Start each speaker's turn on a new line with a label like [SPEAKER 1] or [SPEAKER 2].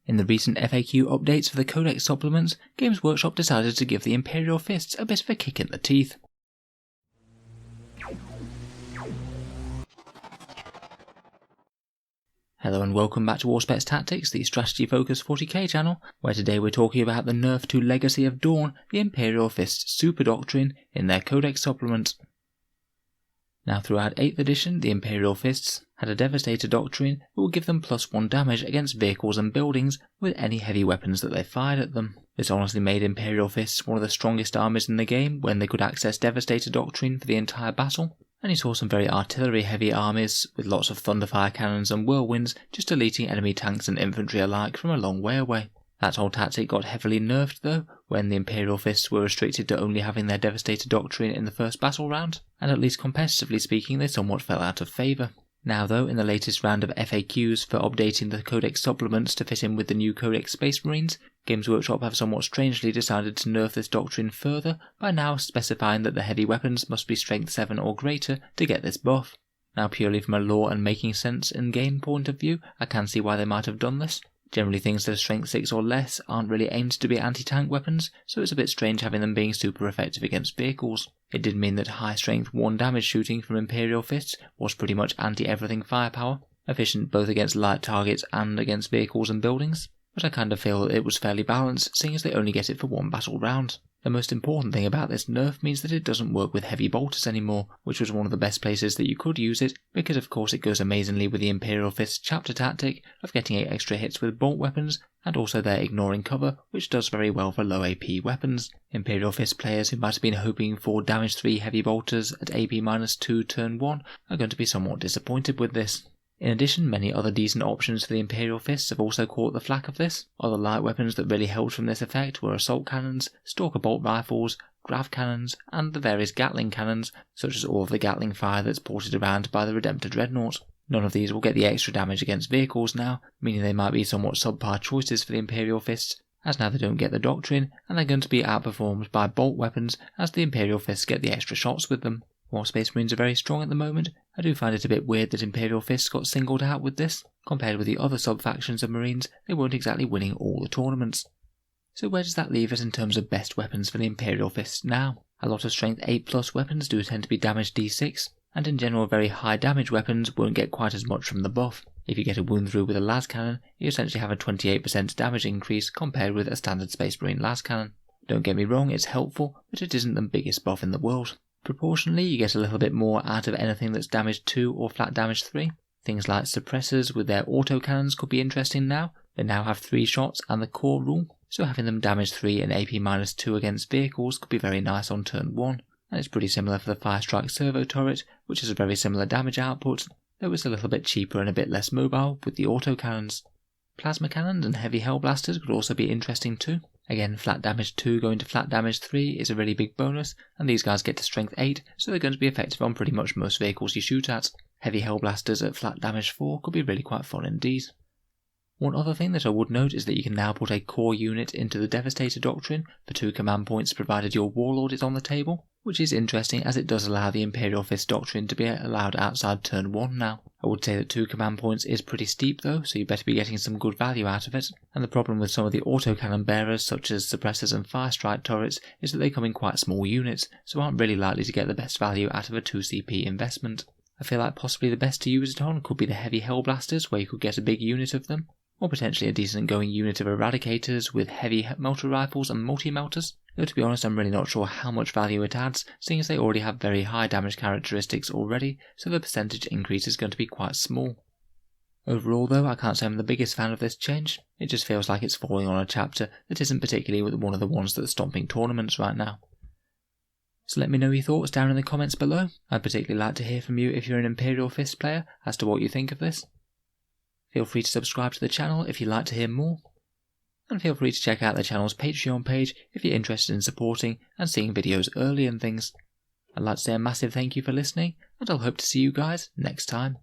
[SPEAKER 1] In the recent FAQ updates for the Codex supplements, Games Workshop decided to give the Imperial Fists a bit of a kick in the teeth. Hello and welcome back to Auspex Tactics, the strategy focused 40k channel, where today we're talking about the nerf to Legacy of Dorn, the Imperial Fists Super Doctrine in their Codex supplement. Now throughout 8th edition, the Imperial Fists had a Devastator Doctrine that will give them +1 damage against vehicles and buildings with any heavy weapons that they fired at them. This honestly made Imperial Fists one of the strongest armies in the game when they could access Devastator Doctrine for the entire battle, and you saw some very artillery heavy armies with lots of Thunderfire cannons and whirlwinds just deleting enemy tanks and infantry alike from a long way away. That whole tactic got heavily nerfed though, when the Imperial Fists were restricted to only having their Devastator Doctrine in the first battle round, and at least competitively speaking they somewhat fell out of favour. Now though, in the latest round of FAQs for updating the Codex supplements to fit in with the new Codex Space Marines, Games Workshop have somewhat strangely decided to nerf this doctrine further by now specifying that the heavy weapons must be strength 7 or greater to get this buff. Now purely from a lore and making sense in game point of view, I can see why they might have done this. Generally things that are strength 6 or less aren't really aimed to be anti-tank weapons, so it's a bit strange having them being super effective against vehicles. It did mean that high strength 1 damage shooting from Imperial Fists was pretty much anti-everything firepower, efficient both against light targets and against vehicles and buildings, but I kind of feel that it was fairly balanced seeing as they only get it for 1 battle round. The most important thing about this nerf means that it doesn't work with heavy bolters anymore, which was one of the best places that you could use it, because of course it goes amazingly with the Imperial Fist chapter tactic of getting 8 extra hits with bolt weapons, and also their ignoring cover, which does very well for low AP weapons. Imperial Fist players who might have been hoping for damage 3 heavy bolters at AP-2 turn 1 are going to be somewhat disappointed with this. In addition, many other decent options for the Imperial Fists have also caught the flack of this. Other light weapons that really helped from this effect were assault cannons, stalker bolt rifles, grav cannons, and the various Gatling cannons, such as all of the Gatling fire that's ported around by the Redemptor Dreadnought. None of these will get the extra damage against vehicles now, meaning they might be somewhat subpar choices for the Imperial Fists, as now they don't get the Doctrine, and they're going to be outperformed by bolt weapons as the Imperial Fists get the extra shots with them. While Space Marines are very strong at the moment, I do find it a bit weird that Imperial Fists got singled out with this. Compared with the other sub-factions of Marines, they weren't exactly winning all the tournaments. So where does that leave us in terms of best weapons for the Imperial Fists now? A lot of strength 8+ weapons do tend to be damage D6, and in general very high damage weapons won't get quite as much from the buff. If you get a wound through with a las cannon, you essentially have a 28% damage increase compared with a standard Space Marine las cannon. Don't get me wrong, it's helpful, but it isn't the biggest buff in the world. Proportionally, you get a little bit more out of anything that's damage 2 or flat damage 3. Things like suppressors with their autocannons could be interesting now. They now have 3 shots and the core rule, so having them damage 3 and AP-2 against vehicles could be very nice on turn 1. And it's pretty similar for the Firestrike servo turret, which has a very similar damage output, though it's a little bit cheaper and a bit less mobile with the autocannons. Plasma cannons and heavy hellblasters could also be interesting too. Again, flat damage 2 going to flat damage 3 is a really big bonus, and these guys get to strength 8, so they're going to be effective on pretty much most vehicles you shoot at. Heavy hellblasters at flat damage 4 could be really quite fun indeed. One other thing that I would note is that you can now put a core unit into the Devastator Doctrine for 2 command points provided your Warlord is on the table, which is interesting as it does allow the Imperial Fist Doctrine to be allowed outside turn 1 now. I would say that 2 command points is pretty steep though, so you better be getting some good value out of it, and the problem with some of the autocannon bearers such as suppressors and firestrike turrets is that they come in quite small units, so aren't really likely to get the best value out of a 2 CP investment. I feel like possibly the best to use it on could be the heavy hellblasters where you could get a big unit of them, or potentially a decent going unit of eradicators with heavy melter rifles and multi-melters, though to be honest I'm really not sure how much value it adds, seeing as they already have very high damage characteristics already, so the percentage increase is going to be quite small. Overall though, I can't say I'm the biggest fan of this change. It just feels like it's falling on a chapter that isn't particularly one of the ones that's stomping tournaments right now. So let me know your thoughts down in the comments below. I'd particularly like to hear from you if you're an Imperial Fist player as to what you think of this. Feel free to subscribe to the channel if you'd like to hear more, and feel free to check out the channel's Patreon page if you're interested in supporting and seeing videos early and things. I'd like to say a massive thank you for listening, and I'll hope to see you guys next time.